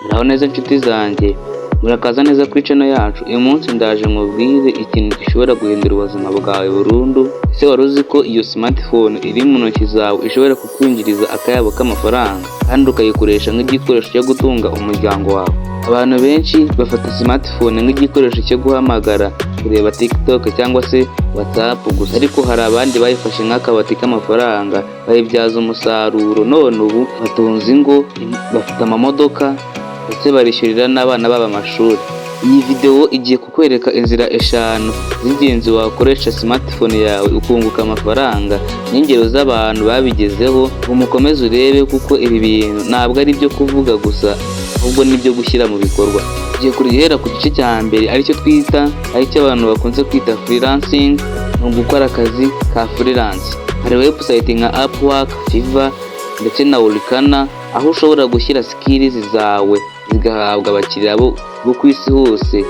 Muraho neza nshuti zanjye, murakaza neza kuri channel yacu. Uyu munsi ndaje nkubwire ikintu gishobora guhindura ubuzima bwawe burundu. Ese wari uzi ko iyo smartphone iri mu ntoki zawe ishobora kukwinjiriza akayabo k'amafaranga kandi ukayikoresha nk'igikoresho cyo gutunga umuryango wawe? Abantu benshi bafata smartphone nk'igikoresho cyo guhamagara, kureba TikTok cyangwa se WhatsApp gusa, ariko hari abandi bayifashe nk'akabati k'amafaranga bayibyaza umusaruro. None ubu batunze ingo, bafite amamodoka ndetse barishyurira n'abana babo amashuri. Iyi video igiye kukwereka inzira eshanu z'ingenzi wakoresha smartphone yawe ukunguka amafaranga n'ingero z'abantu babigezeho. Umukomeze urebe kuko ibi bintu ntabwo ari ibyo kuvuga gusa, ahubwo n'ibyo gushyira mu bikorwa. Tugiye kurihera ku gice cya mbere aricyo abantu bakunze kwita freelancing, ni ugukora akazi ka freelance. Hari website nka Upwork, Fiverr ndetse na Workana, aho ushobora gushyira skills zawe zigahabwa abakiriya bo ku isi hose.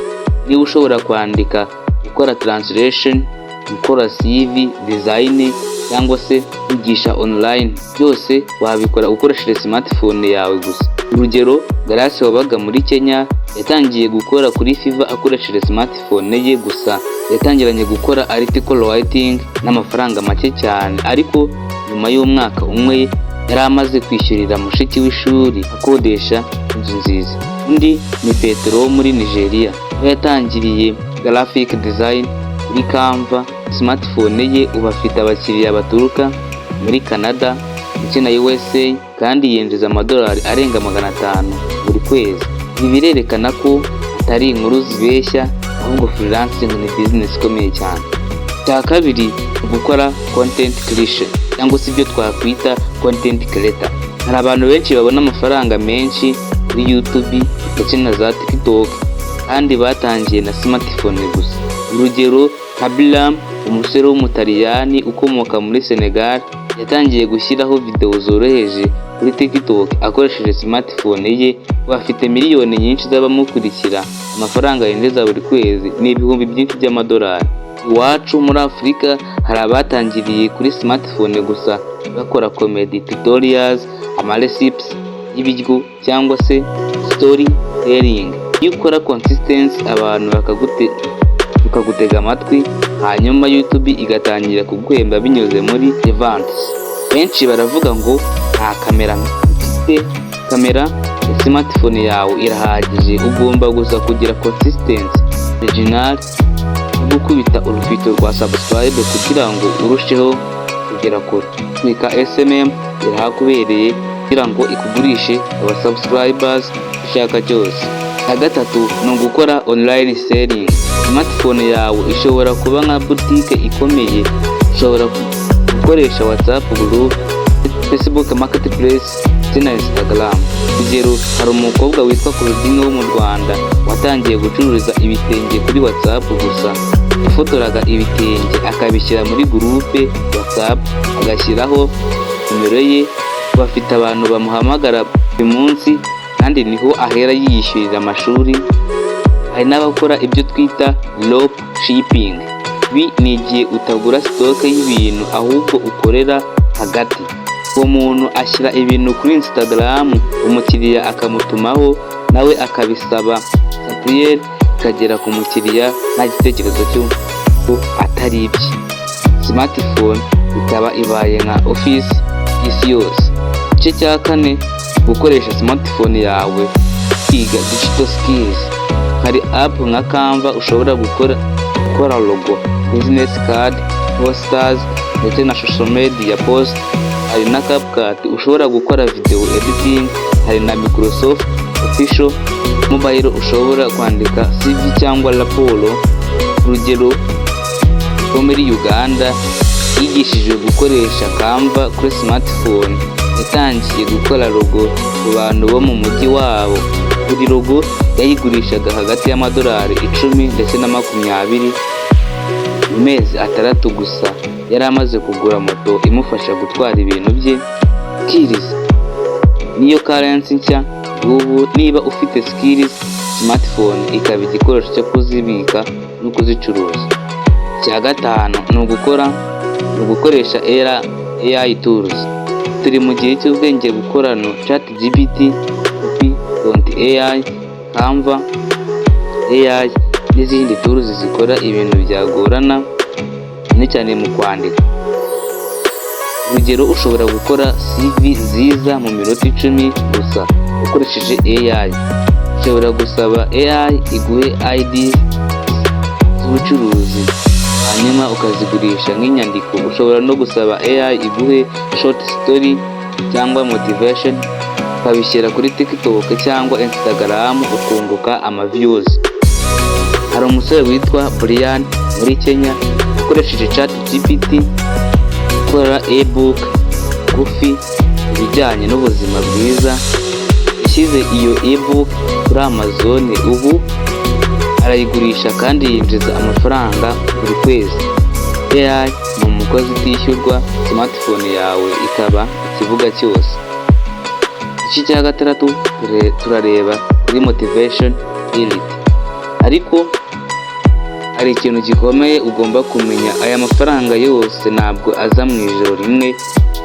Niba ushobora kwandika, gukora translation, gukora CV, design cyangwa se kwigisha online, byose wabikora ukoresheje smartphone yawe gusa. Urugero, Grace wabaga muri Kenya yatangiye gukora kuri Fiverr akoresheje smartphone ye gusa. Yatangiranye gukora article writing n'amafaranga make cyane, ariko nyuma y'umwaka umwe yari amaze kwishyurira mushiki w'ishuri akodesha inzu nziza. Undi ni Petero wo muri Nigeria, we yatangiriye graphic design kuri Canva. Smartphone ye ubu afite abakiriya baturuka muri Canada ndetse na USA kandi yinjiza amadolari arenga 500 buri kwezi. Ibi birerekana ko atari inkuru zibeshya, ahubwo freelancing ni business ikomeye cyane. Cya kabiri, gukora content creation cyangwa se ibyo twakwita content creator. Hari abantu benshi babona amafaranga menshi kuri YouTube ndetse na za TikTok kandi batangiye na smartphone gusa. Urugero, Kabilam, umusore w'umutaliyani ukomoka muri Senegal, yatangiye gushyiraho video zoroheje kuri TikTok akoresheje smartphone ye. Bafite miliyoni nyinshi z'abamukurikira. Amafaranga yinjiza buri kwezi ni ibihumbi byinshi by'amadolari. Iwacu muri Afurika hari abatangiriye kuri smartphone gusa bakora comedy tutorials, recipes y'ibiryo cyangwa se story telling. Iyo ukora consistency, abantu bakagutega amatwi, hanyuma YouTube igatangira kuguhemba binyuze muri events. Benshi baravuga ngo nta kamera mfite. Kamera ya smartphone yawe irahagije, ugomba gusa kugira consistency, original, gukubita urufito rwa subscribe kugira ngo urusheho kugera kure. Kwika SMM irahakubereye kugira ngo ikugurishe aba subscribers ushaka cyose. Gatatu ni ugukora online selling. Smartphone yawe ishobora kuba nka boutique ikomeye. Ushobora gukoresha WhatsApp group, Facebook marketplace ndetse na Instagram. Urugero, hari umukobwa witwa Claudine wo mu Rwanda watangiye gucuruza ibitenge kuri WhatsApp gusa. Yafotoraga ibitenge akabishyira muri groupe WhatsApp, agashyiraho nimero ye. Bafite abantu bamuhamagara buri munsi kandi niho ahera yiyishyurira amashuri. Hari n'abakora ibyo twita drop shipping. Ibi ni igihe utagura stock y'ibintu ahubwo ukorera hagati. Uwo muntu ashyira ibintu kuri Instagram, umukiriya akamutumaho, nawe akabisaba supplier, ikagera ku mukiriya nta gitekerezo cy'uko atari ibye. Smartphone ikaba ibaye nka office y'isi yose. Igice cya kane, gukoresha smartphone yawe kwiga digital skills. Hari app nka Canva ushobora gukora logo, business card, posters ndetse na social media post. Hari na CapCut ushobora gukora video editing. Hari na Microsoft Official Mobile ushobora kwandika CV cyangwa raporo. Urugero, ko muri Uganda yigishije gukoresha Canva kuri smartphone, yatangiye gukora logo ku bantu bo mu mujyi wabo. Buri logo yayigurishaga hagati y'amadolari 10 ndetse na 20. Mu mezi 6 gusa yari amaze kugura moto imufasha gutwara ibintu bye. Skills niyo currency nshya. Ubu niba ufite skills, smartphone ikaba igikoresho cyo kuzibika no kuzicuruza. Cya gatanu ni ugukoresha AI tools. Turi mu gihe cy'ubwenge bukorano. ChatGPT AI, Canva AI n'izindi tools zikora ibintu byagorana cyane cyane mu kwandika. Urugero, ushobora gukora CV nziza mu minota 10 gusa ukoresheje AI. Ushobora gusaba AI iguhe ID z'ubucuruzi hanyuma ukazigurisha nk'inyandiko. Ushobora no gusaba AI iguhe short story cyangwa motivation ukabishyira kuri TikTok cyangwa Instagram ukunguka views. Hari umusore witwa Brian muri Kenya ukoresheje ChatGPT gukora ebook ngufi ibijyanye n'ubuzima bwiza. Yashyize iyo ebook kuri Amazon, ubu arayigurisha kandi yinjiza amafaranga buri kwezi. AI ni umukozi utishyurwa, smartphone yawe ikaba ikibuga cyose. Iki cya gatandatu turareba kuri motivation elite. Ariko hari ikintu gikomeye ugomba kumenya, aya mafaranga yose ntabwo aza mu ijoro rimwe,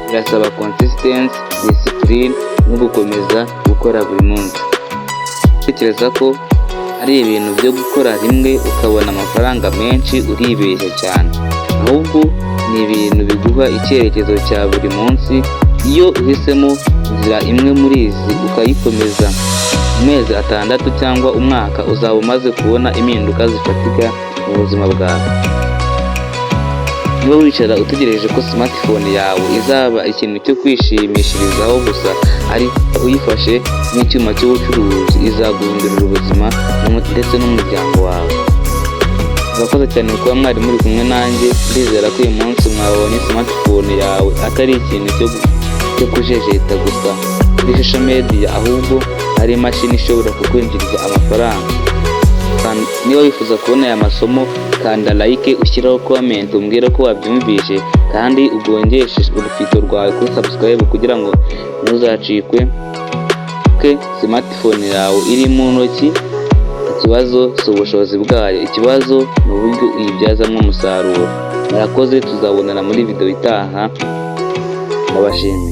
birasaba consistency, discipline no gukomeza gukora buri munsi. Tekereza ko ari ibintu byo gukora rimwe ukabona amafaranga menshi uribeshya cyane, ahubwo ni ibintu biguha icyerekezo cya buri munsi. Iyo uhisemo inzira imwe muri izi ukayikomeza mu mezi 6 cyangwa umwaka, uzaba umaze kubona impinduka zifatika mu buzima bwawe. Niba wicara utegereje ko smartphone yawe izaba ikintu cyo kwishimishirizaho gusa, ariko uyifashe nk'icyuma cy'ubucuruzi, izaguhindurira ubuzima ndetse n'umuryango wawe. Murakoze cyane kuba mwari muri kumwe nanjye. Ndizera ko uyu munsi mwabonye smartphone yawe atari ikintu cyo kujejeta gusa kuri social media, ahubwo ari imashini ishobora kukwinjiriza amafaranga. Niba wifuza kubona aya masomo, kanda like, ushyiraho comment, umbwira ko wabyumvise kandi ugongeshe urufito rwawe kuri subscribe kugira ngo ntuzacikwe. Smartphone yawe iri mu ntoki, ikibazo si ubushobozi bwayo, ikibazo ni uburyo uyibyazamo umusaruro. Murakoze, tuzabonana muri video itaha. Ndabashimiye.